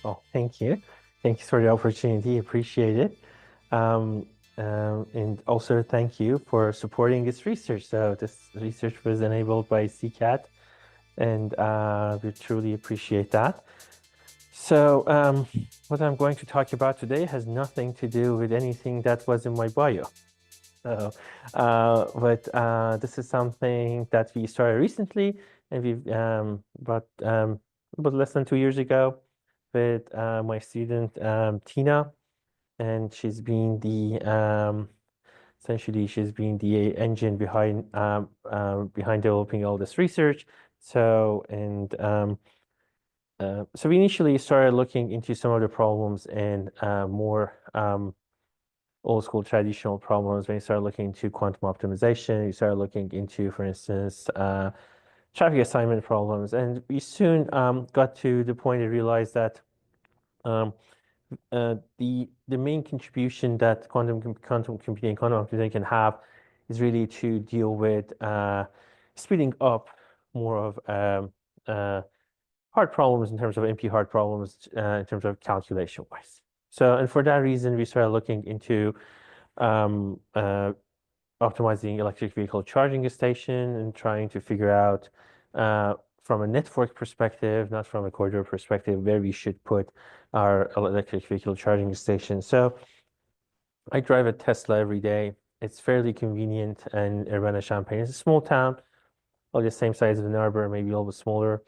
Oh, thank you. Thanks for the opportunity. Appreciate it. Um, and also thank you for supporting this research. So this research was enabled by CCAT, and we truly appreciate that. So what I'm going to talk about today has nothing to do with anything that was in my bio. So, but this is something that we started recently, and we've about less than 2 years ago with my student Tina, and essentially she's been the engine behind developing all this research. So we initially started looking into some of the problems and more old school traditional problems. When you start looking into quantum optimization, you start looking into, for instance, traffic assignment problems, and we soon got to the point to realize that um, the main contribution that quantum computing, quantum optimization can have is really to deal with speeding up more of hard problems in terms of NP hard problems in terms of calculation wise. So, and for that reason, we started looking into um, uh, optimizing electric vehicle charging station and trying to figure out from a network perspective, not from a corridor perspective, where we should put our electric vehicle charging station. So I drive a Tesla every day. It's fairly convenient, and Urbana-Champaign is a small town, or the same size as Ann Arbor, maybe a little bit smaller.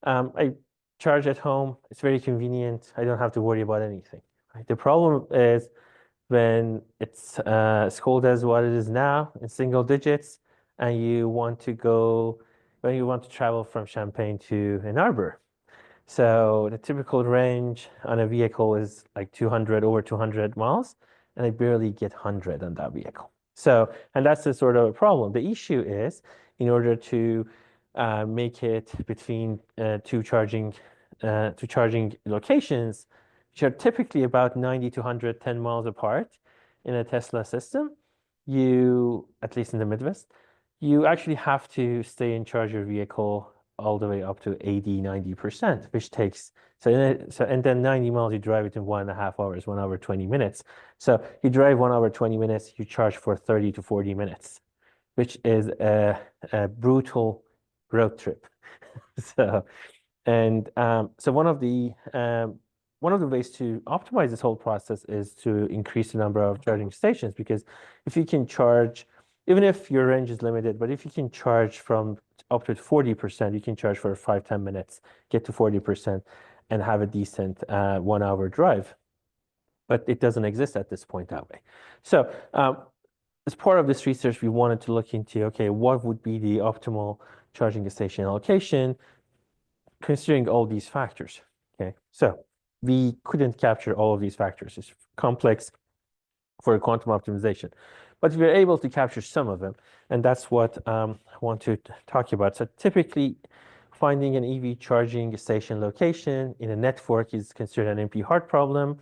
I charge at home. It's very convenient. I don't have to worry about anything. Right? The problem is when it's as cold as what it is now in single digits, and when you want to travel from Champaign to Ann Arbor. So the typical range on a vehicle is like 200, over 200 miles, and I barely get 100 on that vehicle. So, and that's the sort of a problem. The issue is in order to make it between two charging locations, which are typically about 90 to 110 miles apart in a Tesla system, at least in the Midwest, you actually have to stay in charge your vehicle all the way up to 80, 90%, which takes, and then 90 miles, you drive it in 1.5 hours, 1 hour, 20 minutes. So you drive 1 hour, 20 minutes, you charge for 30 to 40 minutes, which is a brutal road trip. So, and so one of the ways to optimize this whole process is to increase the number of charging stations, because if you can charge, even if your range is limited, but if you can charge from up to 40%, you can charge for 5, 10 minutes, get to 40%, and have a decent 1 hour drive. But it doesn't exist at this point that way. So as part of this research, we wanted to look into, okay, what would be the optimal charging station allocation, considering all these factors. Okay, so we couldn't capture all of these factors. It's complex for quantum optimization, but we were able to capture some of them, and that's what I want to talk about. So typically, finding an EV charging station location in a network is considered an NP hard problem.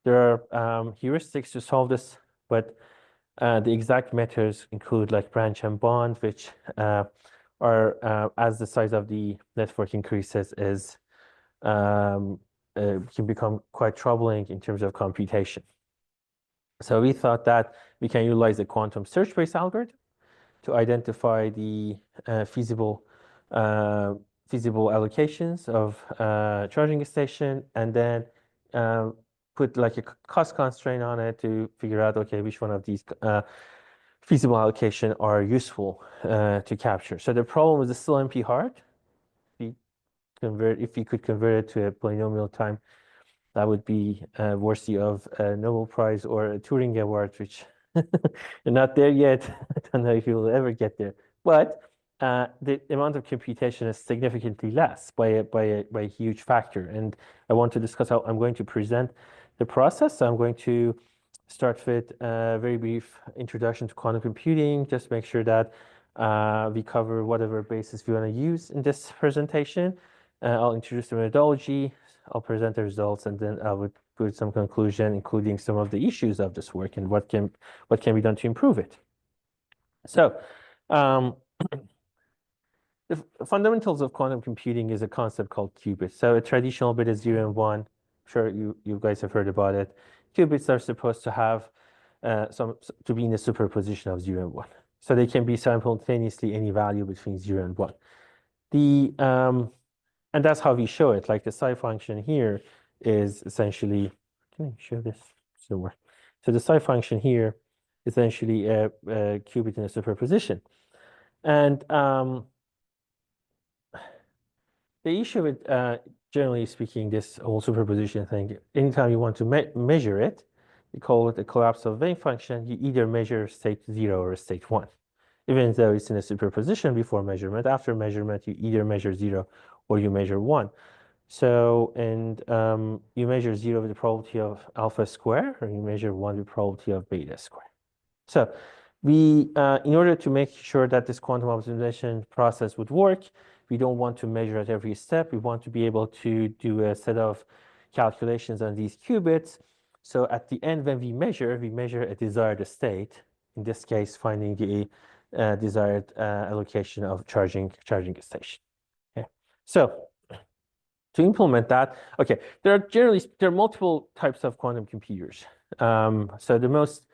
There are heuristics to solve this, but the exact methods include like branch and bond, which as the size of the network increases, can become quite troubling in terms of computation. So we thought that we can utilize a quantum search-based algorithm to identify the feasible allocations of charging a station, and then put like a cost constraint on it to figure out, okay, which one of these feasible allocation are useful to capture. So the problem is still NP hard. If you could convert it to a polynomial time, that would be worthy of a Nobel Prize or a Turing Award, which you're not there yet. I don't know if you will ever get there. But the amount of computation is significantly less by a huge factor. And I want to discuss how I'm going to present the process. So I'm going to start with a very brief introduction to quantum computing, just make sure that we cover whatever basis we want to use in this presentation. I'll introduce the methodology, I'll present the results, and then I would put some conclusion, including some of the issues of this work and what can be done to improve it. So, um, the fundamentals of quantum computing is a concept called qubits. So a traditional bit is 0 and 1. I'm sure you guys have heard about it. Qubits are supposed to have to be in a superposition of 0 and 1. So they can be simultaneously any value between 0 and 1. And that's how we show it. Like the psi function here is essentially, can I show this somewhere? So the psi function here is essentially a qubit in a superposition. And the issue with, generally speaking, this whole superposition thing, anytime you want to measure it, you call it a collapse of wave function. You either measure state 0 or state 1. Even though it's in a superposition before measurement, after measurement, you either measure 0 or you measure 1. So, and you measure 0 with the probability of alpha square, or you measure 1 with the probability of beta square. So we, in order to make sure that this quantum optimization process would work, we don't want to measure at every step. We want to be able to do a set of calculations on these qubits. So at the end, when we measure a desired state. In this case, finding the desired allocation of charging a station. Okay. So to implement that, okay, there are multiple types of quantum computers. So the most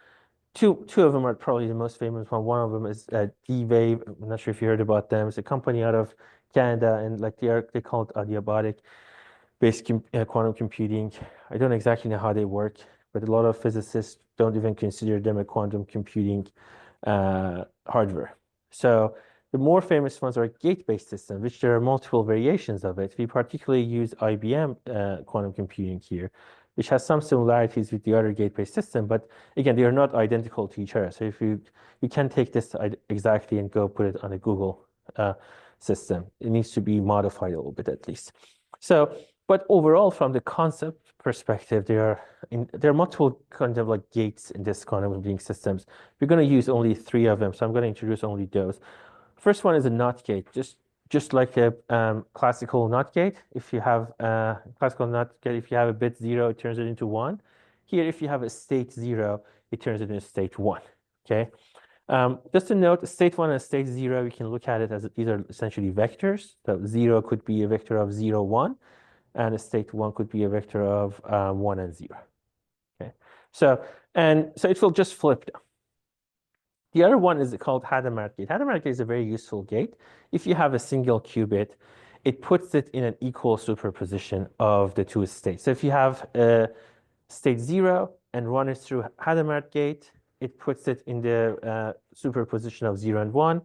two of them are probably the most famous one. One of them is D-Wave. I'm not sure if you heard about them. It's a company out of Canada, and like they call it adiabatic-based quantum computing. I don't exactly know how they work, but a lot of physicists don't even consider them a quantum computing hardware. So the more famous ones are gate-based systems, which there are multiple variations of it. We particularly use IBM quantum computing here, which has some similarities with the other gate-based system, but again, they are not identical to each other. So if you can't take this exactly and go put it on a Google system. It needs to be modified a little bit at least. So, but overall, from the concept perspective, there are multiple kind of like gates in this quantum computing systems. We're going to use only 3 of them, so I'm going to introduce only those. First one is a NOT gate, just like a classical NOT gate. If you have a classical NOT gate, if you have a bit 0, it turns it into 1. Here, if you have a state 0, it turns it into state 1. Okay. Just to note, state 1 and state 0, we can look at it as these are essentially vectors. So 0 could be a vector of 0, 1, and a state 1 could be a vector of 1 and 0. Okay. So it will just flip them. The other one is called Hadamard gate. Hadamard gate is a very useful gate. If you have a single qubit, it puts it in an equal superposition of the 2 states. So if you have state 0 and run it through Hadamard gate, it puts it in the superposition of 0 and 1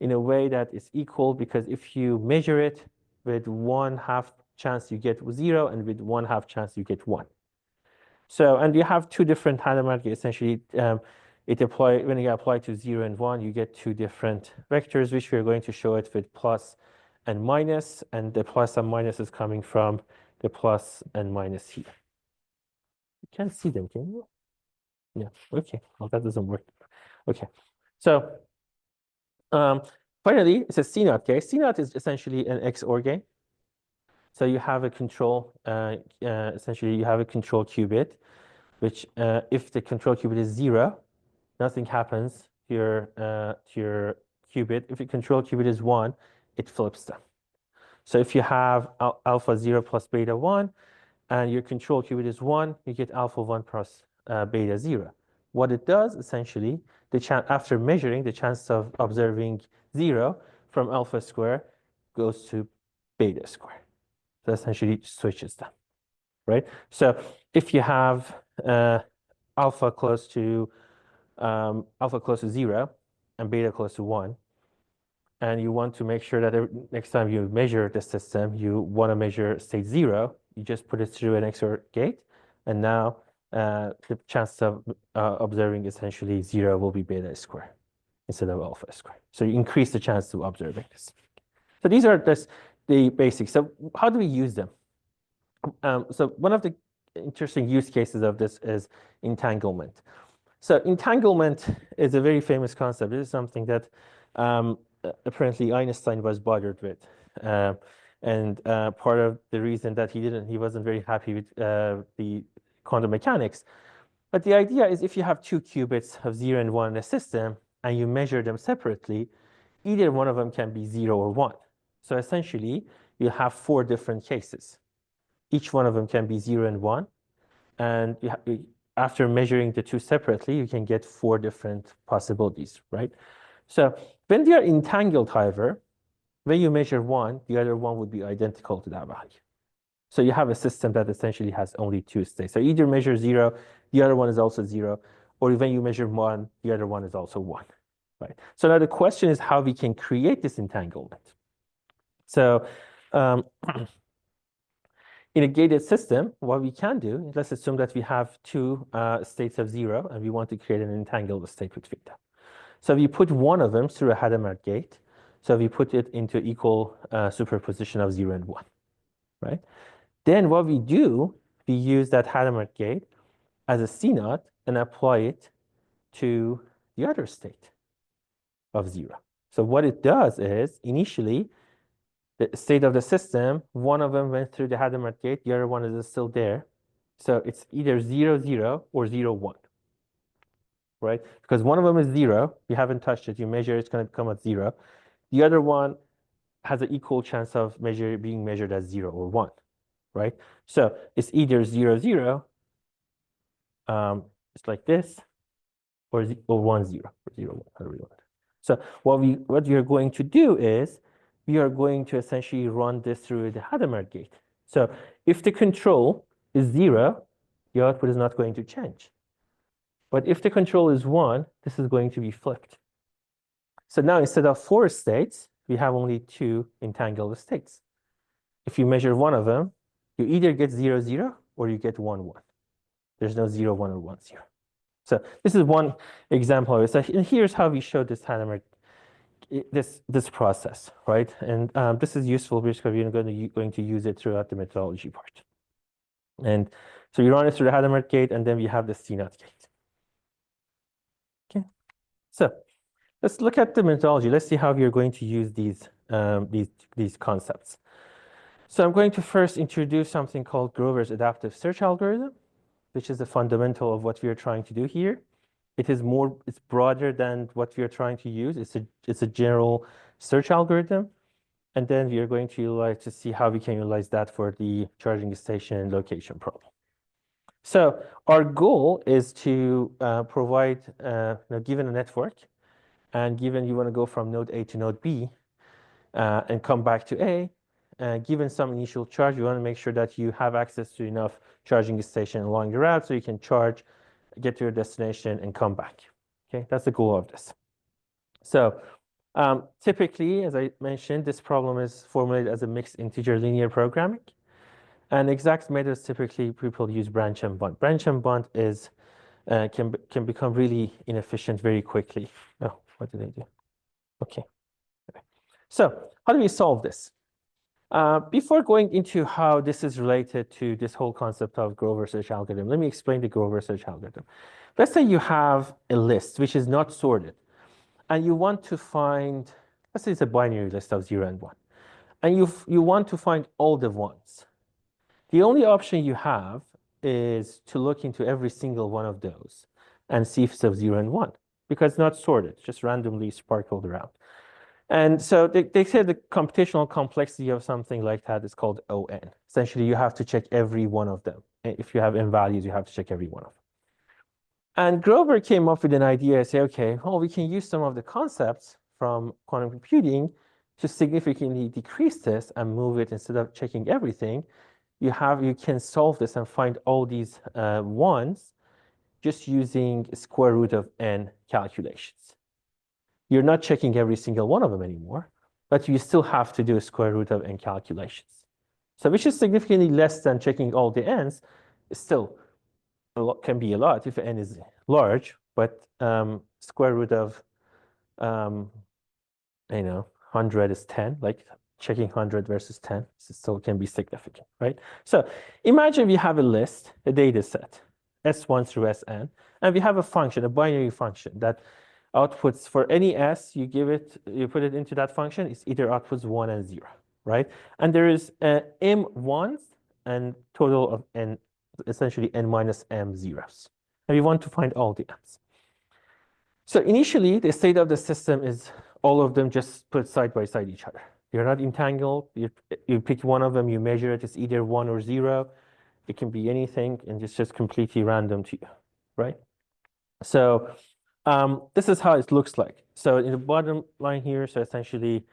in a way that is equal, because if you measure it with 1/2 chance you get 0, and with 1/2 chance you get 1. So, and you have 2 different Hadamard gates. Essentially, when you apply to 0 and 1, you get 2 different vectors, which we're going to show it with plus and minus, and the plus and minus is coming from the plus and minus here. You can't see them, can you? Yeah, okay, well, that doesn't work. Okay, so finally, it's a CNOT case. CNOT is essentially an XOR game. So you have a control, essentially you have a control qubit, which if the control qubit is 0, nothing happens to your qubit. If the control qubit is 1, it flips them. So if you have alpha 0 plus beta 1, and your control qubit is 1, you get alpha 1 plus beta 0. What it does, essentially, after measuring, the chance of observing 0 from alpha square goes to beta square. So essentially switches them, right? So if you have alpha close to 0 and beta close to 1, and you want to make sure that next time you measure the system, you want to measure state 0, you just put it through an XOR gate, and now the chance of observing essentially 0 will be beta square instead of alpha square. So you increase the chance of observing this. So these are the basics. So how do we use them? So one of the interesting use cases of this is entanglement. So entanglement is a very famous concept. This is something that apparently Einstein was bothered with. And part of the reason that he wasn't very happy with the quantum mechanics. But the idea is if you have 2 qubits of 0 and 1 in a system and you measure them separately, either one of them can be 0 or 1. So essentially, you have 4 different cases. Each one of them can be 0 and 1. And after measuring the 2 separately, you can get 4 different possibilities, right? So when they are entangled, however, when you measure 1, the other one would be identical to that value. So you have a system that essentially has only 2 states. So either measure 0, the other one is also 0, or when you measure 1, the other one is also 1, right? So now the question is how we can create this entanglement. So in a gated system, what we can do, let's assume that we have 2 states of 0, and we want to create an entangled state between them. So we put one of them through a Hadamard gate. So we put it into equal superposition of 0 and 1, right? Then what we do, we use that Hadamard gate as a CNOT and apply it to the other state of 0. So what it does is, initially, the state of the system, one of them went through the Hadamard gate, the other one is still there. So it's either 0, 0 or 0, 1, right? Because one of them is 0, you haven't touched it, you measure, it's going to come at 0. The other one has an equal chance of being measured as 0 or 1, right? So it's either 0, 0, it's like this, or 1, 0, or 0, 1, however you want it. So what we are going to do is, we are going to essentially run this through the Hadamard gate. So if the control is 0, the output is not going to change. But if the control is 1, this is going to be flipped. So now instead of 4 states, we have only 2 entangled states. If you measure one of them, you either get 0, 0, or you get 1, 1. There's no 0, 1, or 1, 0. So this is one example of it. So here's how we show this Hadamard, this process, right? And this is useful because we're going to use it throughout the methodology part. And so you run it through the Hadamard gate, and then we have the CNOT gate. Okay. So let's look at the methodology. Let's see how we are going to use these concepts. So I'm going to first introduce something called Grover's adaptive search algorithm, which is the fundamental of what we are trying to do here. It's broader than what we are trying to use. It's a general search algorithm. And then we are going to see how we can utilize that for the charging station location problem. So our goal is to provide, given a network, and given you want to go from node A to node B and come back to A, given some initial charge, you want to make sure that you have access to enough charging station along the route so you can charge, get to your destination, and come back. Okay, that's the goal of this. So typically, as I mentioned, this problem is formulated as a mixed integer linear programming. And exact methods, typically people use branch and bond. Branch and bond is can become really inefficient very quickly. Oh, what did I do? Okay. So how do we solve this? Before going into how this is related to this whole concept of Grover search algorithm, let me explain the Grover search algorithm. Let's say you have a list which is not sorted, and you want to find, let's say it's a binary list of 0 and 1, and you want to find all the ones. The only option you have is to look into every single one of those and see if it's of 0 and 1, because it's not sorted, just randomly sparkled around. And so they say the computational complexity of something like that is called ON. Essentially, you have to check every one of them. If you have n values, you have to check every one of them. And Grover came up with an idea, say, okay, well, we can use some of the concepts from quantum computing to significantly decrease this and move it. Instead of checking everything, you can solve this and find all these ones just using square root of n calculations. You're not checking every single one of them anymore, but you still have to do a square root of n calculations. So which is significantly less than checking all the n's. Still, a lot can be a lot if n is large, but square root of 100 is 10, like checking 100 versus 10 still can be significant, right? So imagine we have a list, a data set, S1 through Sn, and we have a function, a binary function that outputs for any S, you put it into that function, it's either outputs 1 and 0, right? And there is m ones and total of n, essentially n minus m zeros. And we want to find all the n's. So initially, the state of the system is all of them just put side by side each other. They're not entangled. You pick one of them, you measure it, it's either 1 or 0. It can be anything, and it's just completely random to you, right? So this is how it looks like. So in the bottom line here, so essentially,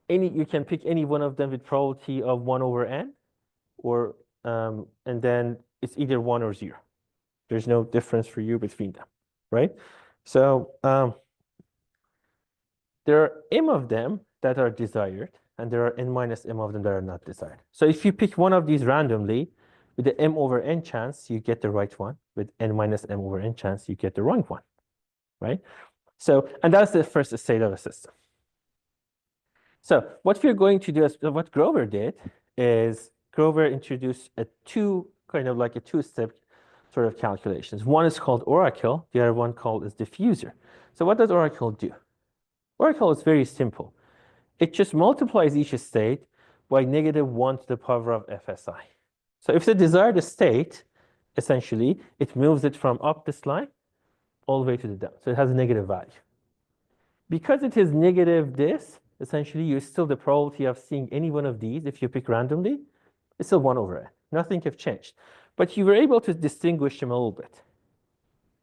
you can pick any one of them with probability of 1 over n, or and then it's either 1 or 0. There's no difference for you between them, right? So there are m of them that are desired, and there are n minus m of them that are not desired. So if you pick one of these randomly, with the m over n chance, you get the right one. With n minus m over n chance, you get the wrong one, right? So, and that's the first state of a system. So what we're going to do, is what Grover did, is Grover introduced a two-step sort of calculations. One is called Oracle, the other one called is diffuser. So what does Oracle do? Oracle is very simple. It just multiplies each state by -1 to the power of FSI. So if the desired state, essentially, it moves it from up this line all the way to the down. So it has a negative value. Because it is negative this, essentially, you still the probability of seeing any one of these, if you pick randomly, is still 1 over n. Nothing have changed. But you were able to distinguish them a little bit,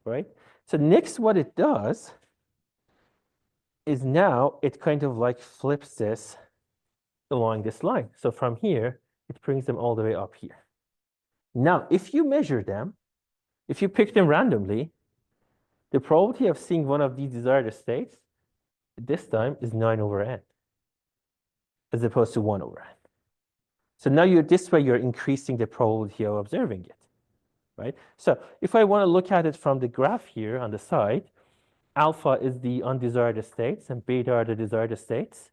right? So next, what it does is now it kind of like flips this along this line. So from here, it brings them all the way up here. Now, if you measure them, if you pick them randomly, the probability of seeing one of these desired states this time is 9 over n, as opposed to 1 over n. So now this way you're increasing the probability of observing it, right? So if I want to look at it from the graph here on the side, alpha is the undesired states and beta are the desired states.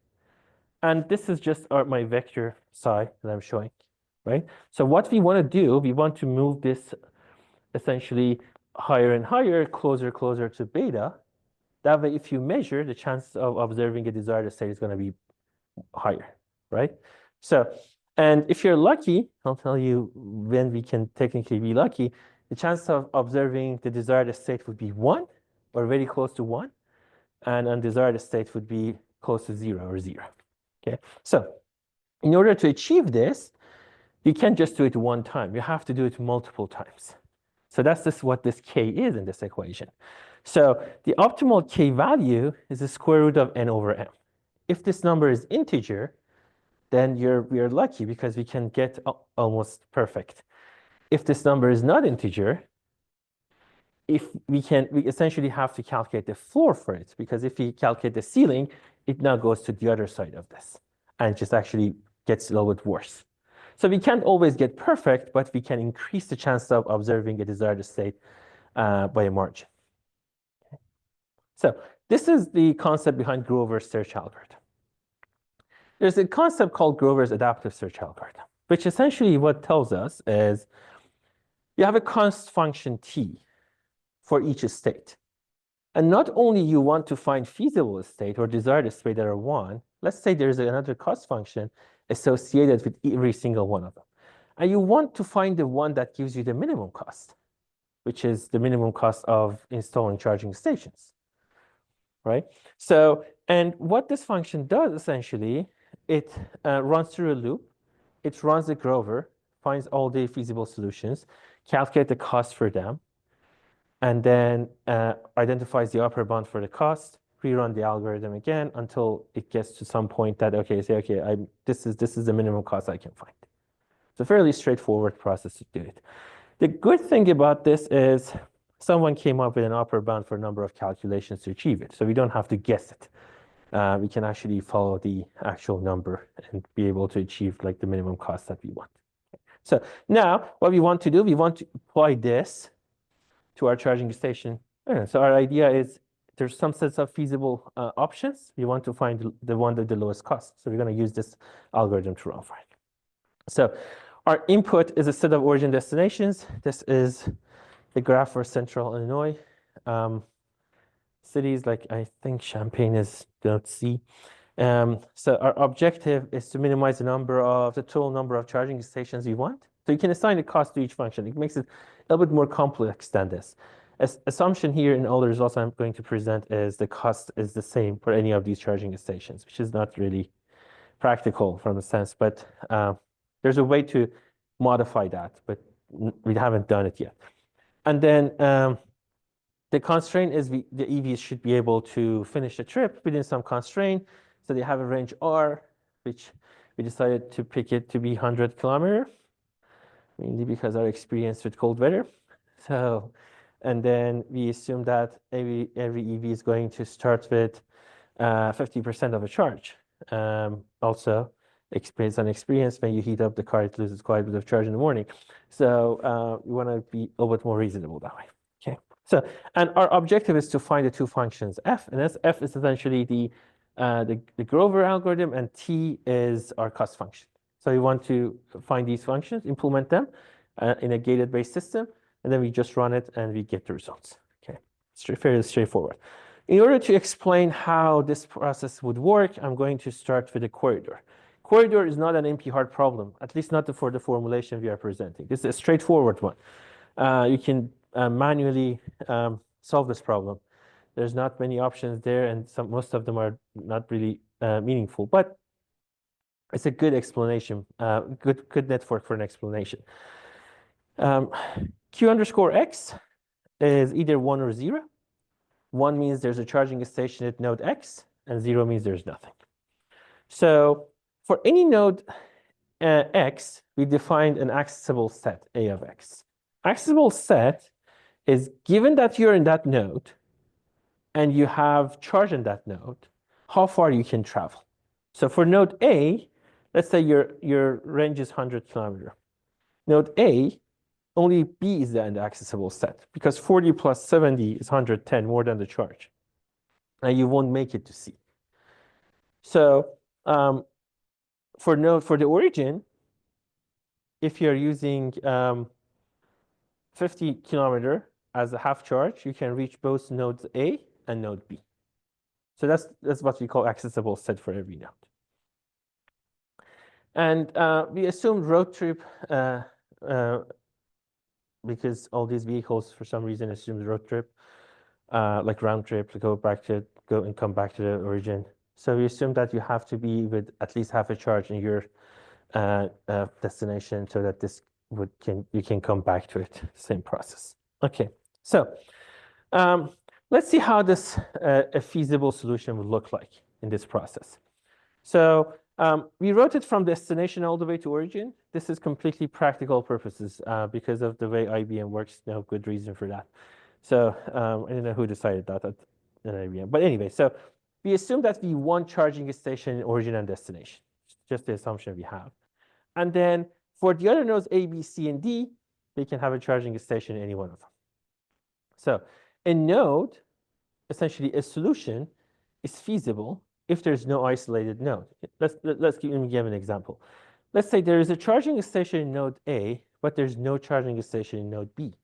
And this is just my vector psi that I'm showing, right? So what we want to do, we want to move this essentially higher and higher, closer to beta. That way, if you measure, the chance of observing a desired state is going to be higher, right? So, and if you're lucky, I'll tell you when we can technically be lucky, the chance of observing the desired state would be 1 or very close to 1, and undesired state would be close to 0 or 0. Okay, so in order to achieve this, you can't just do it one time. You have to do it multiple times. So that's just what this k is in this equation. So the optimal k value is the square root of n over m. If this number is integer, then we are lucky because we can get almost perfect. If this number is not integer, we essentially have to calculate the floor for it, because if we calculate the ceiling, it now goes to the other side of this and just actually gets a little bit worse. So we can't always get perfect, but we can increase the chance of observing a desired state by a margin. So this is the concept behind Grover's search algorithm. There's a concept called Grover's adaptive search algorithm, which essentially what tells us is you have a const function t for each state. And not only you want to find feasible state or desired state that are 1, let's say there's another cost function associated with every single one of them. And you want to find the one that gives you the minimum cost, which is the minimum cost of installing charging stations, right? So, and what this function does essentially, it runs through a loop. It runs the Grover, finds all the feasible solutions, calculate the cost for them, and then identifies the upper bound for the cost, rerun the algorithm again until it gets to some point that, okay, say, okay, this is the minimum cost I can find. It's a fairly straightforward process to do it. The good thing about this is someone came up with an upper bound for a number of calculations to achieve it. So we don't have to guess it. We can actually follow the actual number and be able to achieve like the minimum cost that we want. So now what we want to do, we want to apply this to our charging station. So our idea is there's some sets of feasible options. We want to find the one with the lowest cost. So we're going to use this algorithm to run for it. So our input is a set of origin destinations. This is the graph for Central Illinois. Cities like, I think Champaign is denote C. So our objective is to minimize the total number of charging stations we want. So you can assign a cost to each function. It makes it a little bit more complex than this. Assumption here in all the results I'm going to present is the cost is the same for any of these charging stations, which is not really practical from a sense, but there's a way to modify that, but we haven't done it yet. And then the constraint is the EVs should be able to finish the trip within some constraint. So they have a range R, which we decided to pick it to be 100 kilometer, mainly because our experience with cold weather. So, and then we assume that every EV is going to start with 50% of a charge. Also, based on experience, when you heat up the car, it loses quite a bit of charge in the morning. So you want to be a little bit more reasonable that way. Okay. So, and our objective is to find the two functions f, and f is essentially the Grover algorithm, and t is our cost function. So we want to find these functions, implement them in a gated-based system, and then we just run it and we get the results. Okay, fairly straightforward. In order to explain how this process would work, I'm going to start with a corridor. Corridor is not an NP-hard problem, at least not for the formulation we are presenting. This is a straightforward one. You can manually solve this problem. There's not many options there, and most of them are not really meaningful, but it's a good explanation, good network for an explanation. Q underscore X is either 1 or 0. 1 means there's a charging station at node X, and 0 means there's nothing. So for any node X, we defined an accessible set, A of X. Accessible set is given that you're in that node and you have charge in that node, how far you can travel. So for node A, let's say your range is 100 kilometer. Node A, only B is the accessible set, because 40 plus 70 is 110, more than the charge. And you won't make it to C. So for the origin, if you're using 50 kilometer as a half charge, you can reach both nodes A and node B. So that's what we call accessible set for every node. And we assumed road trip because all these vehicles, for some reason, assume road trip, like round trip, to go and come back to the origin. So we assume that you have to be with at least half a charge in your destination, so that you can come back to it. Same process. Okay, so let's see how this a feasible solution would look like in this process. So we wrote it from destination all the way to origin. This is completely practical purposes because of the way IBM works. No good reason for that. So I don't know who decided that at IBM. But anyway, so we assume that we want charging station in origin and destination. Just the assumption we have. And then for the other nodes A, B, C, and D, they can have a charging station in any one of them. So a node, essentially a solution, is feasible if there's no isolated node. Let's give an example. Let's say there is a charging station in node A, but there's no charging station in node B.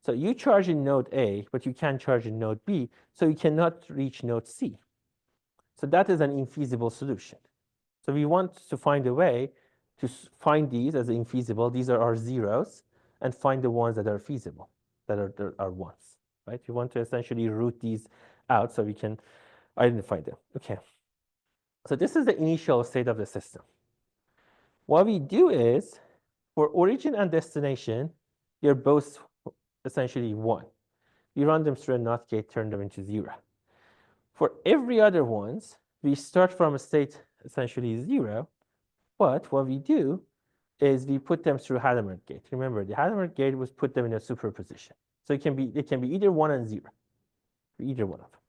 So you charge in node A, but you can't charge in node B, so you cannot reach node C. So that is an infeasible solution. So we want to find a way to find these as infeasible. These are our zeros, and find the ones that are feasible, that are ones, right? We want to essentially root these out so we can identify them. Okay. So this is the initial state of the system. What we do is, for origin and destination, they're both essentially 1. We run them through a NOT gate, turn them into 0. For every other ones, we start from a state essentially 0, but what we do is we put them through Hadamard gate. Remember, the Hadamard gate was put them in a superposition. So it can be either 1 and 0, for either one of them.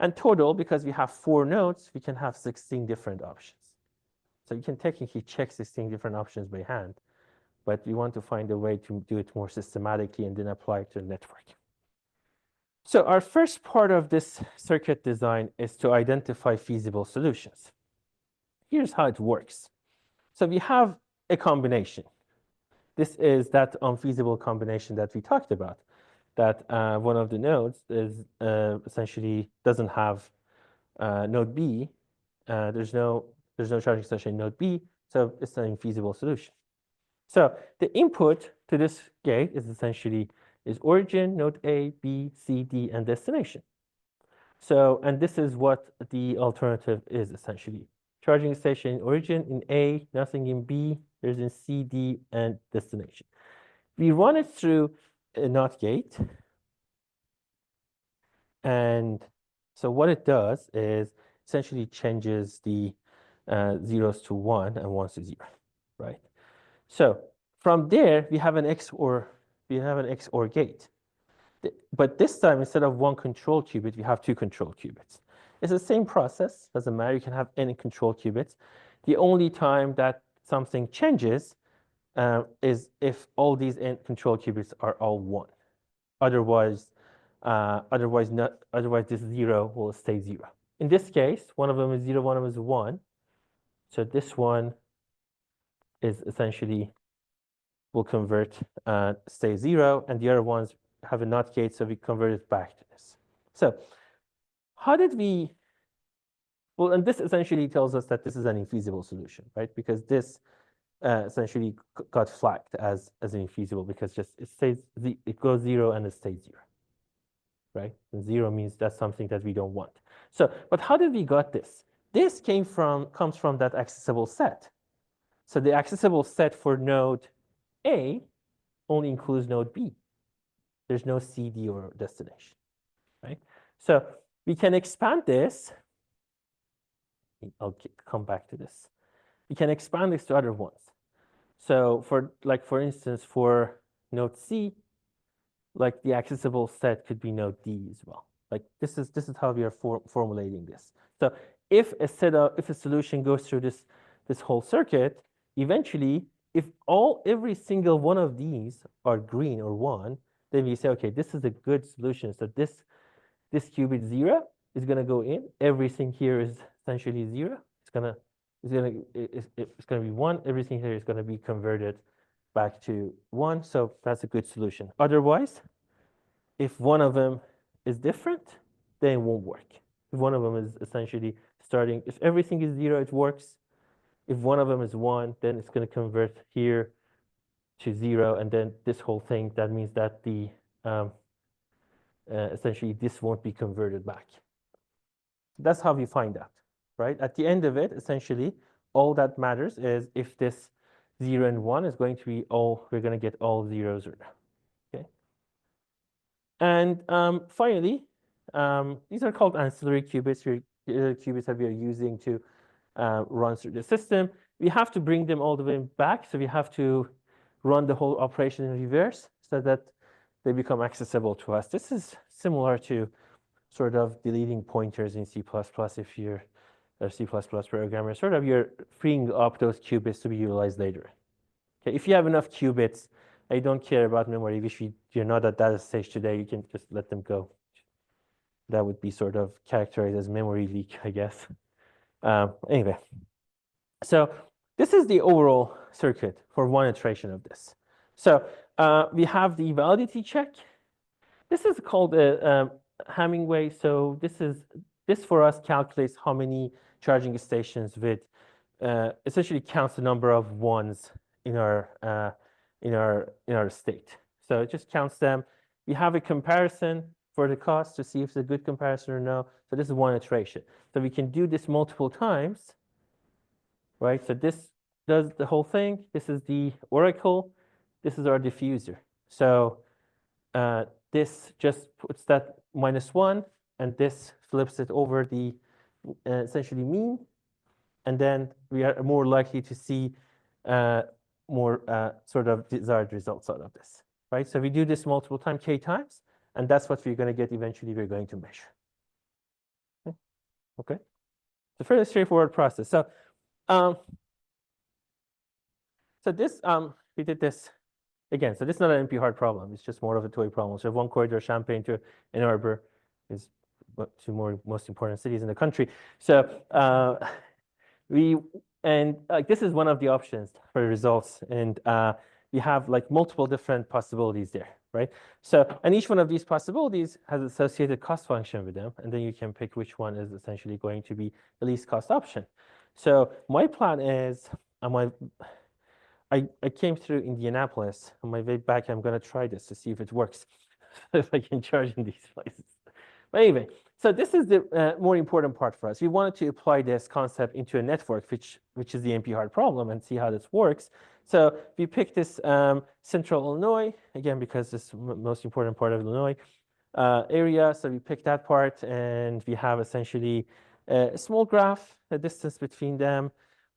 And total, because we have 4 nodes, we can have 16 different options. So you can technically check 16 different options by hand, but we want to find a way to do it more systematically and then apply it to the network. So our first part of this circuit design is to identify feasible solutions. Here's how it works. So we have a combination. This is that unfeasible combination that we talked about, that one of the nodes is essentially doesn't have node B. There's no charging station in node B, so it's an infeasible solution. So the input to this gate is essentially is origin, node A, B, C, D, and destination. So, and this is what the alternative is essentially. Charging station in origin in A, nothing in B, there's in C, D, and destination. We run it through a NOT gate. And so what it does is essentially changes the zeros to 1 and 1s to 0, right? So from there, we have an XOR gate. But this time, instead of 1 control qubit, we have 2 control qubits. It's the same process, doesn't matter, you can have any control qubits. The only time that something changes is if all these control qubits are all 1. Otherwise, this 0 will stay 0. In this case, one of them is 0, one of them is 1. So this one is essentially will convert, stay 0, and the other ones have a NOT gate, so we convert it back to this. So how did we, well, and this essentially tells us that this is an infeasible solution, right? Because this essentially got flagged as infeasible because just it goes 0 and it stays 0, right? And 0 means that's something that we don't want. So, but how did we got this? This comes from that accessible set. So the accessible set for node A only includes node B. There's no C, D, or destination, right? So we can expand this. I'll come back to this. We can expand this to other ones. So for instance, for node C, like the accessible set could be node D as well. Like this is how we are formulating this. So if a solution goes through this whole circuit, eventually, if every single one of these are green or 1, then we say, okay, this is a good solution. So this qubit 0 is going to go in. Everything here is essentially 0. It's going to be 1. Everything here is going to be converted back to 1. So that's a good solution. Otherwise, if one of them is different, then it won't work. If one of them is essentially starting, if everything is 0, it works. If one of them is 1, then it's going to convert here to 0, and then this whole thing, that means that the essentially this won't be converted back. That's how we find out, right? At the end of it, essentially, all that matters is if this 0 and 1 is going to be we're going to get all zeros or not, okay? And finally, these are called ancillary qubits, qubits that we are using to run through the system. We have to bring them all the way back, so we have to run the whole operation in reverse so that they become accessible to us. This is similar to sort of deleting pointers in C++ if you're a C++ programmer. Sort of you're freeing up those qubits to be utilized later. Okay, if you have enough qubits, I don't care about memory. If you're not at that stage today, you can just let them go. That would be sort of characterized as memory leak, I guess. Anyway, so this is the overall circuit for one iteration of this. So we have the validity check. This is called a Hemingway. So this for us calculates how many charging stations with essentially counts the number of ones in our state. So it just counts them. We have a comparison for the cost to see if it's a good comparison or no. So this is one iteration. So we can do this multiple times, right? So this does the whole thing. This is the oracle. This is our diffuser. So this just puts that -1, and this flips it over the essentially mean. And then we are more likely to see more sort of desired results out of this, right? So we do this multiple times, k times, and that's what we're going to get eventually we're going to measure. Okay. It's a fairly straightforward process. So this, we did this again. So this is not an NP hard problem. It's just more of a two-way problem. So one corridor, Champaign to Ann Arbor is two most important cities in the country. So this is one of the options for results, and we have like multiple different possibilities there, right? So, and each one of these possibilities has associated cost function with them, and then you can pick which one is essentially going to be the least cost option. So my plan is, I came through Indianapolis. On my way back, I'm going to try this to see if it works, if I can charge in these places. But anyway, so this is the more important part for us. We wanted to apply this concept into a network, which is the NP-hard problem, and see how this works. So we picked this central Illinois, again, because this is the most important part of Illinois area. So we picked that part, and we have essentially a small graph. The distance between them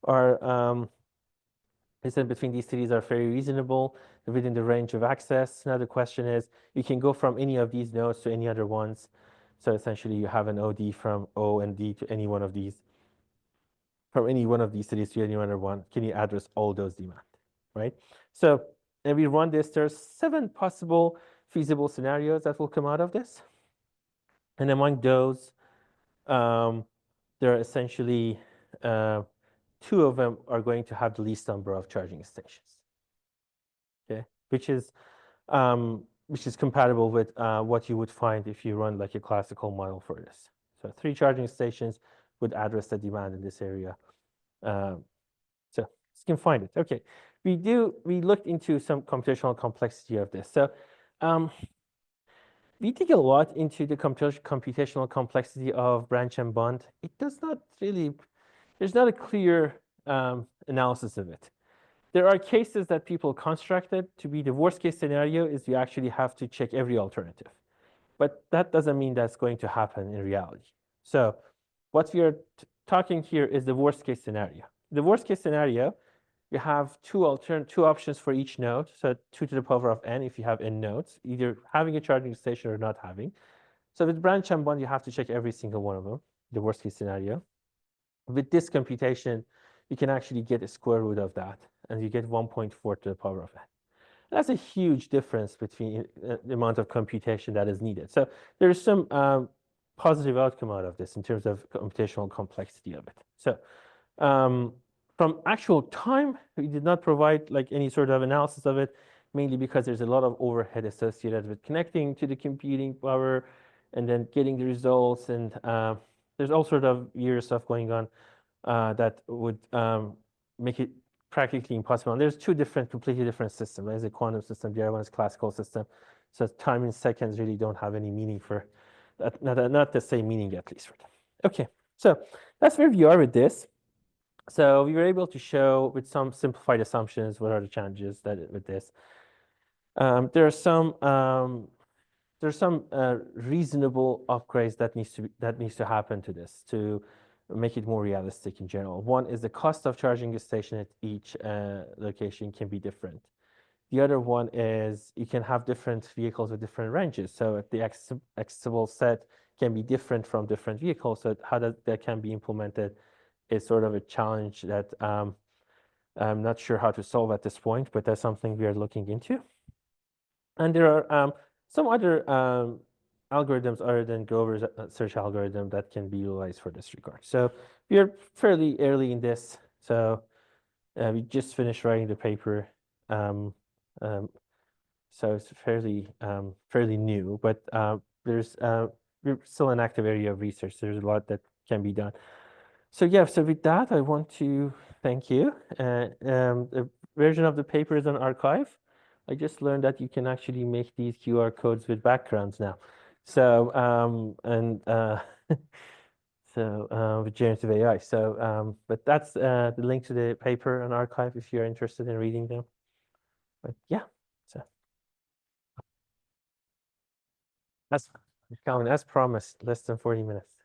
are distance between these cities are very reasonable within the range of access. Now the question is, you can go from any of these nodes to any other ones. So essentially, you have an OD from O and D to any one of these. From any one of these cities to any other one, can you address all those demand, right? So, and we run this. There's 7 possible feasible scenarios that will come out of this. And among those, there are essentially 2 of them are going to have the least number of charging stations, okay? Which is compatible with what you would find if you run like a classical model for this. So 3 charging stations would address the demand in this area. So you can find it. Okay, we looked into some computational complexity of this. So we dig a lot into the computational complexity of branch and bond. It does not really, there's not a clear analysis of it. There are cases that people constructed to be the worst case scenario is you actually have to check every alternative. But that doesn't mean that's going to happen in reality. So what we are talking here is the worst case scenario. The worst case scenario, you have 2 options for each node. So 2 to the power of n if you have n nodes, either having a charging station or not having. So with branch and bond, you have to check every single one of them, the worst case scenario. With this computation, you can actually get a square root of that, and you get 1.4 to the power of n. That's a huge difference between the amount of computation that is needed. So there's some positive outcome out of this in terms of computational complexity of it. So from actual time, we did not provide like any sort of analysis of it, mainly because there's a lot of overhead associated with connecting to the computing power and then getting the results. And there's all sort of weird stuff going on that would make it practically impossible. And there's 2 completely different systems. There's a quantum system, the other one is classical system. So time in seconds really don't have any meaning for that, not the same meaning at least for them. Okay, so that's where we are with this. So we were able to show with some simplified assumptions what are the challenges with this. There are some reasonable upgrades that needs to happen to this to make it more realistic in general. One is the cost of charging a station at each location can be different. The other one is you can have different vehicles with different ranges. So the accessible set can be different from different vehicles. So how that can be implemented is sort of a challenge that I'm not sure how to solve at this point, but that's something we are looking into. And there are some other algorithms other than Grover's search algorithm that can be utilized for this regard. So we are fairly early in this. So we just finished writing the paper. So it's fairly new, but there's we're still an active area of research. There's a lot that can be done. So yeah, so with that, I want to thank you. The version of the paper is on archive. I just learned that you can actually make these QR codes with backgrounds now. So with generative AI. So but that's the link to the paper on archive if you're interested in reading them. But yeah, so as Calvin, as promised, less than 40 minutes.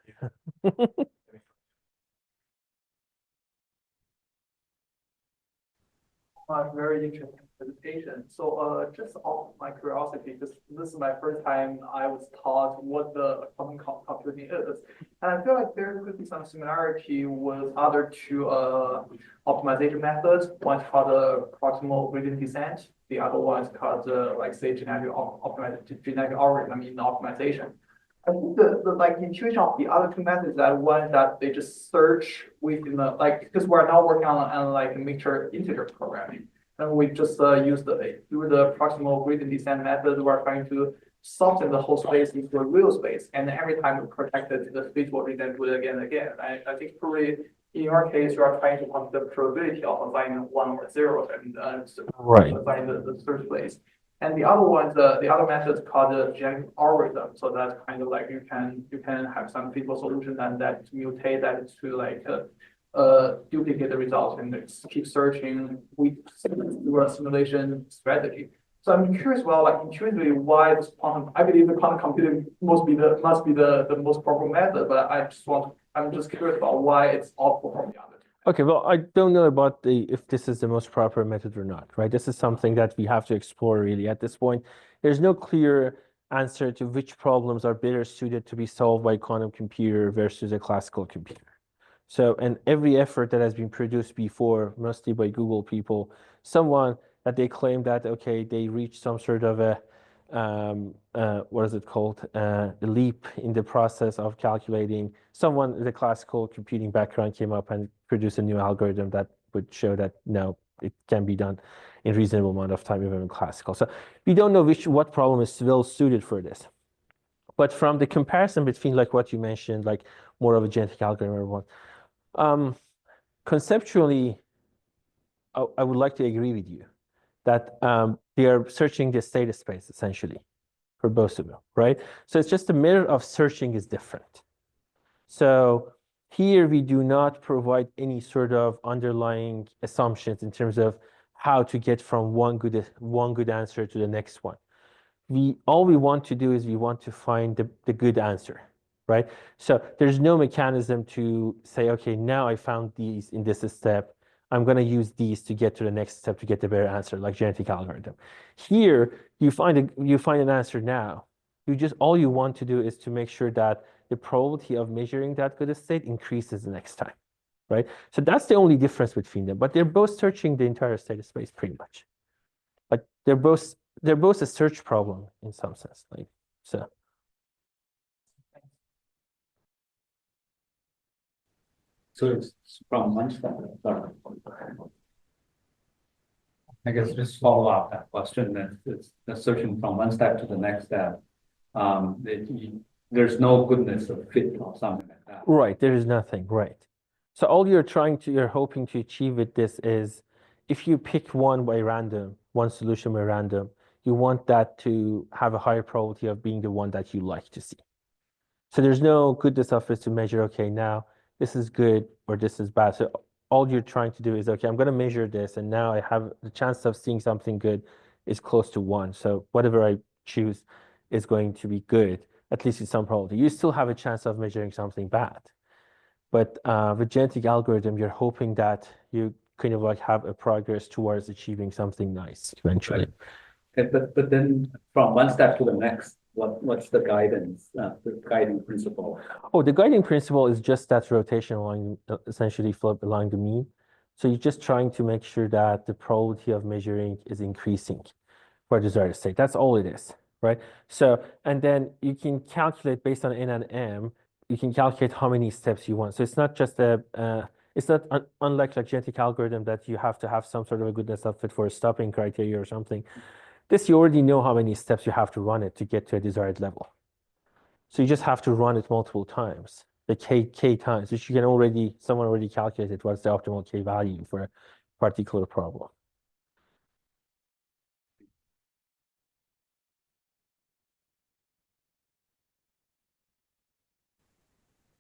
Very interesting presentation. So just out of my curiosity, this is my first time I was taught what the quantum computing is. And I feel like there could be some similarity with other 2 optimization methods. One's called the proximal gradient descent. The other one is called like say genetic algorithm in optimization. I think the like intuition of the other 2 methods that one that they just search within the because we're now working on like mixture integer programming, and we just use through the proximal gradient descent method, we're trying to soften the whole space into a real space, and every time we protect the space, we'll then do it again and again. I think probably in your case, you are trying to count the probability of assigning 1 or 0 and Right. assign the search place. And the other one, the other method is called the genetic algorithm. So that's kind of like you can have some feasible solution and that mutate that to like duplicate the results and keep searching with through a simulation strategy. So I'm curious, well, like intuitively, why this quantum? I believe the quantum computing must be the most powerful method, but I'm just curious about why it's awful from the other. Okay, well, I don't know about if this is the most proper method or not, right? This is something that we have to explore really at this point. There's no clear answer to which problems are better suited to be solved by a quantum computer versus a classical computer. So, and every effort that has been produced before, mostly by Google people, someone that they claim that, okay, they reached some sort of a, what is it called? A leap in the process of calculating. Someone with a classical computing background came up and produced a new algorithm that would show that, no, it can be done in reasonable amount of time, even in classical. So we don't know what problem is well suited for this. But from the comparison between like what you mentioned, like more of a genetic algorithm or one, conceptually, I would like to agree with you that they are searching the state space essentially for both of them, right? So it's just the matter of searching is different. So here we do not provide any sort of underlying assumptions in terms of how to get from one good answer to the next one. All we want to do is we want to find the good answer, right? So there's no mechanism to say, okay, now I found these in this step. I'm going to use these to get to the next step to get the better answer, like genetic algorithm. Here, you find an answer now. All you want to do is to make sure that the probability of measuring that good state increases the next time, right? So that's the only difference between them. But they're both searching the entire state space pretty much. Like they're both a search problem in some sense, like so. So it's from one step. I guess just follow up that question that it's searching from one step to the next step. There's no goodness of fit or something like that. Right, there is nothing, right. So all you're hoping to achieve with this is if you pick one solution by random, you want that to have a higher probability of being the one that you like to see. So there's no goodness of it to measure, okay, now this is good or this is bad. So all you're trying to do is, okay, I'm going to measure this, and now I have the chance of seeing something good is close to 1. So whatever I choose is going to be good, at least with some probability. You still have a chance of measuring something bad. But with genetic algorithm, you're hoping that you kind of like have a progress towards achieving something nice eventually. Right. Okay, but then from one step to the next, what's the guidance, the guiding principle? Oh, the guiding principle is just that rotation along, essentially flip along the mean. So you're just trying to make sure that the probability of measuring is increasing for a desired state. That's all it is, right? So, and then you can calculate based on N and M, you can calculate how many steps you want. So it's not just it's not unlike like genetic algorithm that you have to have some sort of a goodness of fit for a stopping criteria or something. This, you already know how many steps you have to run it to get to a desired level. So you just have to run it multiple times, the k times, which someone already calculated what's the optimal k value for a particular problem.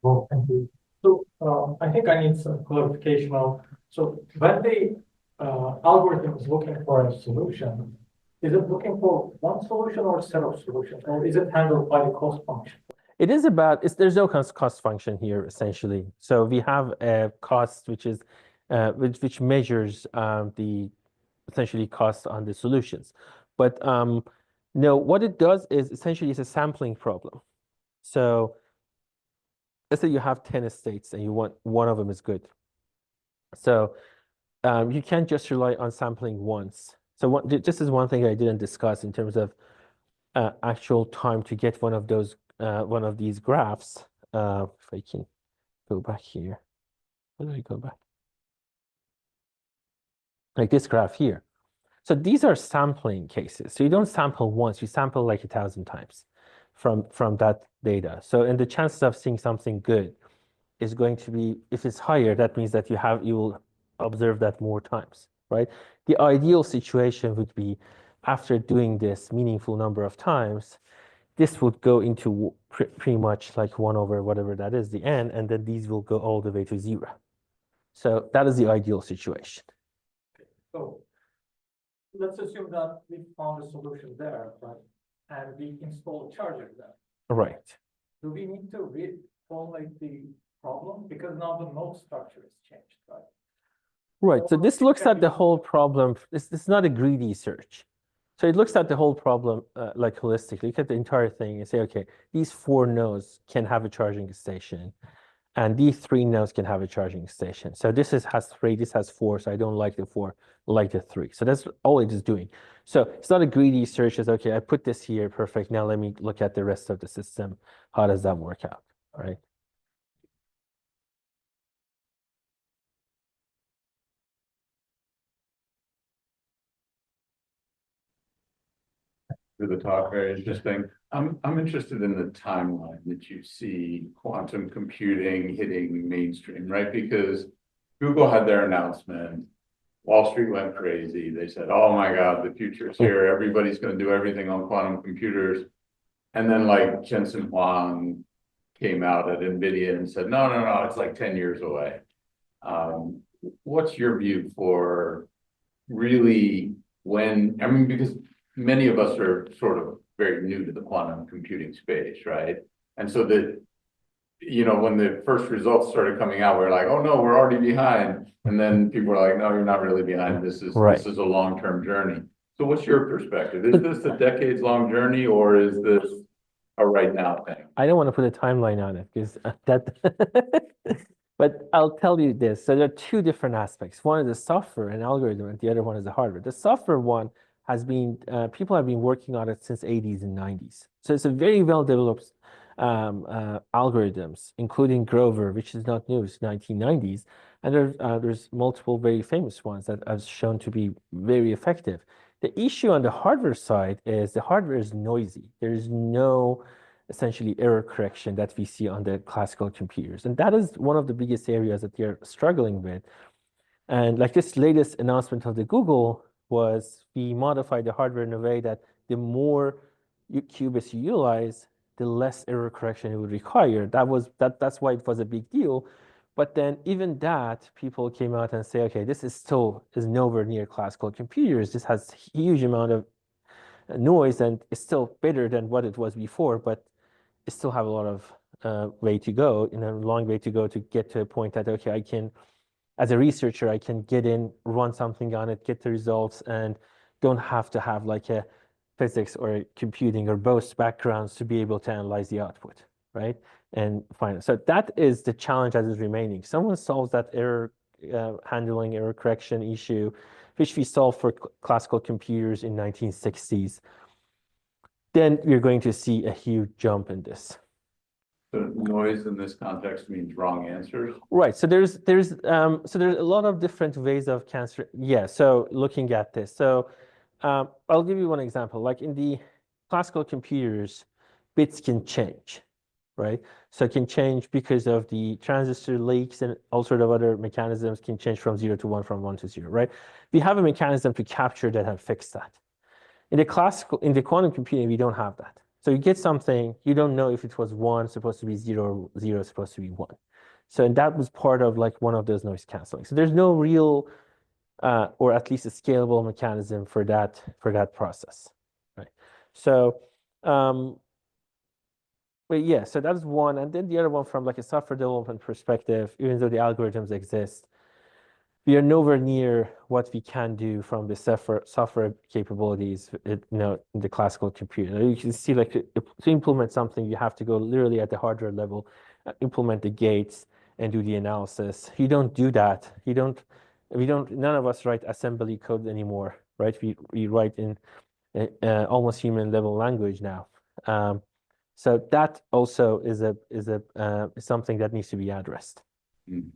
Well, thank you. So I think I need some clarification on, so when the algorithm is looking for a solution, is it looking for one solution or a set of solutions, or is it handled by the cost function? It is there's no cost function here essentially. So we have a cost which is which measures the essentially cost on the solutions. But no, what it does is essentially it's a sampling problem. So let's say you have 10 states and you want one of them is good. So you can't just rely on sampling once. So this is one thing I didn't discuss in terms of actual time to get one of these graphs. If I can go back here, how do I go back? Like this graph here. So these are sampling cases. So you don't sample once, you sample like 1,000 times from that data. So and the chances of seeing something good is going to be, if it's higher, that means that you will observe that more times, right? The ideal situation would be after doing this meaningful number of times, this would go into pretty much like 1 over whatever that is, the n, and then these will go all the way to 0. So that is the ideal situation. So let's assume that we found a solution there, right? And we install a charger there. Right. Do we need to reformulate the problem? Because now the node structure has changed, right? Right. So Or this looks can at the we- whole problem. This is not a greedy search. So it looks at the whole problem like holistically. Look at the entire thing and say, okay, these 4 nodes can have a charging station, and these 3 nodes can have a charging station. So this has 3, this has 4, so I don't like the 4, I like the 3. So that's all it is doing. So it's not a greedy search. It's okay, I put this here, perfect. Now let me look at the rest of the system. How does that work out, right? For the talk, very interesting. I'm interested in the timeline that you see quantum computing hitting mainstream, right? Because Google had their announcement, Wall Street went crazy. They said, "Oh my God, the future is here. Everybody's going to do everything on quantum computers." And then like Jensen Huang came out at NVIDIA and said, "No, no, no, it's like 10 years away." What's your view for really when, I mean, because many of us are sort of very new to the quantum computing space, right? And so that, you know, when the first results started coming out, we're like, "Oh no, we're already behind." And then people are like, "No, you're not really behind. This is Right. this is a long-term journey." So what's your perspective? Is this a decades-long journey, or is this a right now thing? I don't want to put a timeline on it because that, but I'll tell you this. So there are 2 different aspects. One is the software and algorithm, and the other one is the hardware. The software one has been, people have been working on it since 80s and 90s. So it's a very well-developed algorithms, including Grover, which is not new, it's 1990s. And there's multiple very famous ones that have shown to be very effective. The issue on the hardware side is the hardware is noisy. There's no essentially error correction that we see on the classical computers. And that is one of the biggest areas that they're struggling with. And like this latest announcement of the Google was we modified the hardware in a way that the more qubits you utilize, the less error correction it would require. That's why it was a big deal. But then even that, people came out and say, okay, this is nowhere near classical computers. This has huge amount of noise and it's still better than what it was before, but it still have a lot of way to go, a long way to go to get to a point that, okay, I can, as a researcher, I can get in, run something on it, get the results, and don't have to have like a physics or a computing or both backgrounds to be able to analyze the output, right? And find it. So that is the challenge that is remaining. Someone solves that error handling, error correction issue, which we solved for classical computers in 1960s. Then you're going to see a huge jump in this. So noise in this context means wrong answers. Right. So there's a lot of different ways of cancer. Yeah. So looking at this, so I'll give you one example. Like in the classical computers, bits can change, right? So it can change because of the transistor leaks and all sort of other mechanisms can change from 0 to 1, from 1 to 0, right? We have a mechanism to capture that and fix that. In the quantum computing, we don't have that. So you get something, you don't know if it was 1, supposed to be 0, 0, supposed to be 1. So and that was part of like one of those noise canceling. So there's no real, or at least a scalable mechanism for that process, right? So, but yeah, so that's one. And then the other one from like a software development perspective, even though the algorithms exist, we are nowhere near what we can do from the software capabilities, in the classical computer. You can see like to implement something, you have to go literally at the hardware level, implement the gates and do the analysis. You don't do that. None of us write assembly code anymore, right? We write in almost human level language now. So that also is something that needs to be addressed. Mm.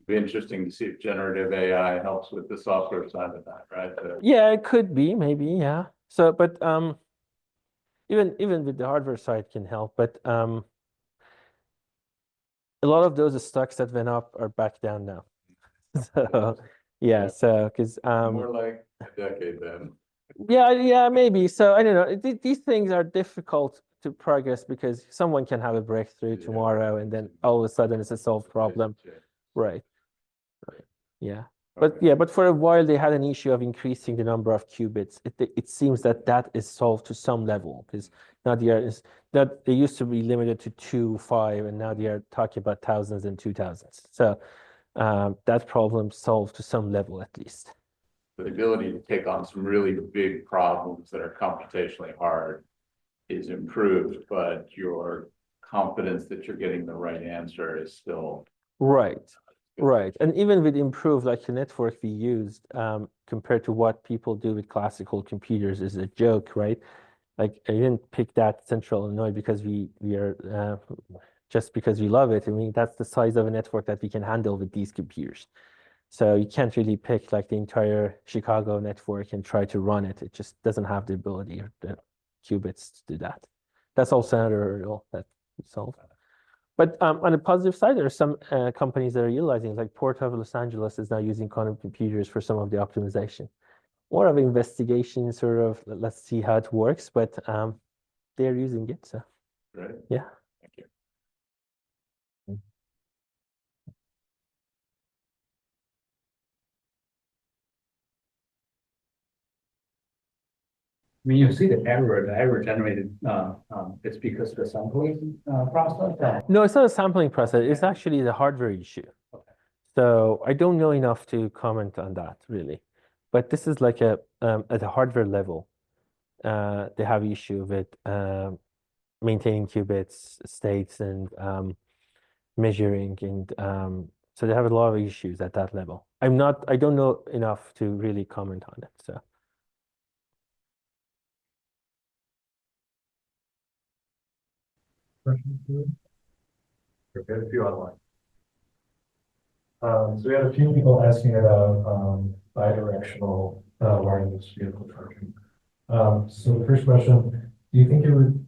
Be interesting to see if generative AI helps with the software side of that, right? Yeah, it could be, maybe, yeah. So, but even with the hardware side can help, but a lot of those stocks that went up are back down now. So yeah, so because More like a decade then. yeah, maybe. So I don't know. These things are difficult to progress because someone can have a breakthrough Yeah. tomorrow, and then all of a sudden it's a solved problem. Right. Yeah. But Okay. yeah, but for a while they had an issue of increasing the number of qubits. It seems that that is solved to some level because now that they used to be limited to 2, 5, and now they are talking about thousands and 2000s. So that problem solved to some level at least. The ability to take on some really big problems that are computationally hard is improved, but your confidence that you're getting the right answer is still Right. Right. And even with improved, like the network we used, compared to what people do with classical computers is a joke, right? Like I didn't pick that Central Illinois because we are just because we love it. I mean, that's the size of a network that we can handle with these computers. So you can't really pick like the entire Chicago network and try to run it. It just doesn't have the ability or the qubits to do that. That's also another hurdle that we solve. But on the positive side, there are some companies that are utilizing, like Port of Los Angeles is now using quantum computers for some of the optimization. More of investigation, sort of, let's see how it works, but they're using it. So, right. yeah. Thank you. I mean, you see the error generated, it's because the sampling process. No, it's not a sampling process. It's actually the hardware issue. Okay. So I don't know enough to comment on that really. But this is like at a hardware level, they have issue with maintaining qubits, states, and measuring, and so they have a lot of issues at that level. I don't know enough to really comment on it. So Questions? Okay, a few online. So we had a few people asking about bidirectional wireless vehicle charging. So the first question, do you think it would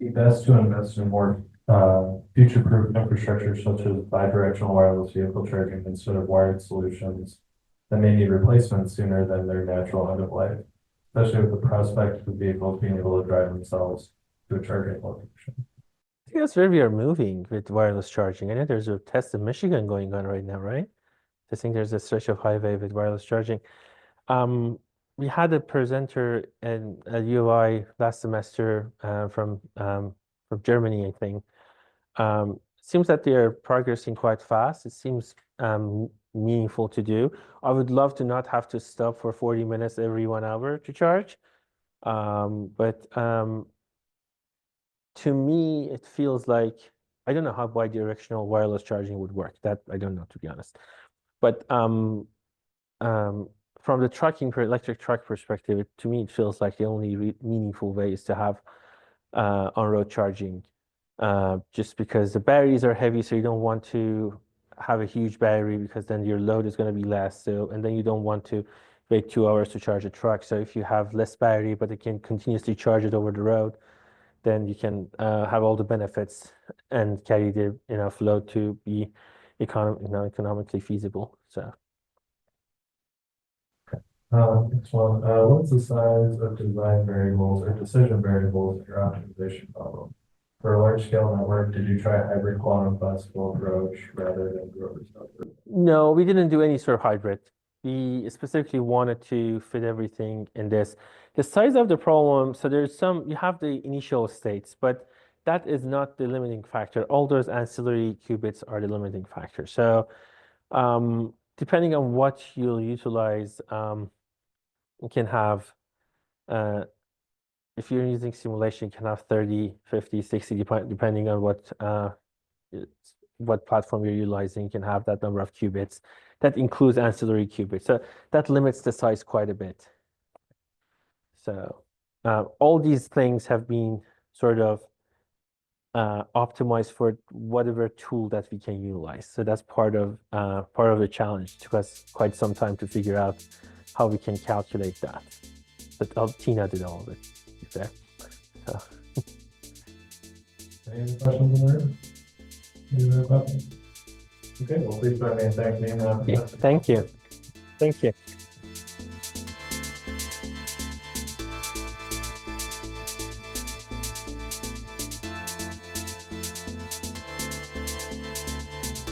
be best to invest in more future-proof infrastructure such as bidirectional wireless vehicle charging instead of wired solutions that may need replacement sooner than their natural end of life, especially with the prospect of vehicles being able to drive themselves to a charging location? I think that's where we are moving with wireless charging. I know there's a test in Michigan going on right now, right? I think there's a stretch of highway with wireless charging. We had a presenter at UI last semester from Germany, I think. Seems that they are progressing quite fast. It seems meaningful to do. I would love to not have to stop for 40 minutes every 1 hour to charge. But to me, it feels like, I don't know how bidirectional wireless charging would work. That I don't know, to be honest. But from the trucking for electric truck perspective, to me, it feels like the only meaningful way is to have on-road charging, just because the batteries are heavy, so you don't want to have a huge battery because then your load is going to be less. So, and then you don't want to wait 2 hours to charge a truck. So if you have less battery, but it can continuously charge it over the road, then you can have all the benefits and carry the enough load to be economically feasible. So. Next one. What's the size of design variables or decision variables in your optimization problem? For a large scale network, did you try a hybrid quantum classical approach rather than Grover's approach? No, we didn't do any sort of hybrid. We specifically wanted to fit everything in this. The size of the problem, so you have the initial states, but that is not the limiting factor. All those ancillary qubits are the limiting factor. So depending on what you'll utilize, you can have, if you're using simulation, you can have 30, 50, 60, depending on what platform you're utilizing, you can have that number of qubits. That includes ancillary qubits. So that limits the size quite a bit. So all these things have been sort of optimized for whatever tool that we can utilize. So that's part of the challenge. It took us quite some time to figure out how we can calculate that. But Tina did all of it. There. So. Any other questions in the room? Any other questions? Okay, well, please join me in thanking. Thank you. Thank you.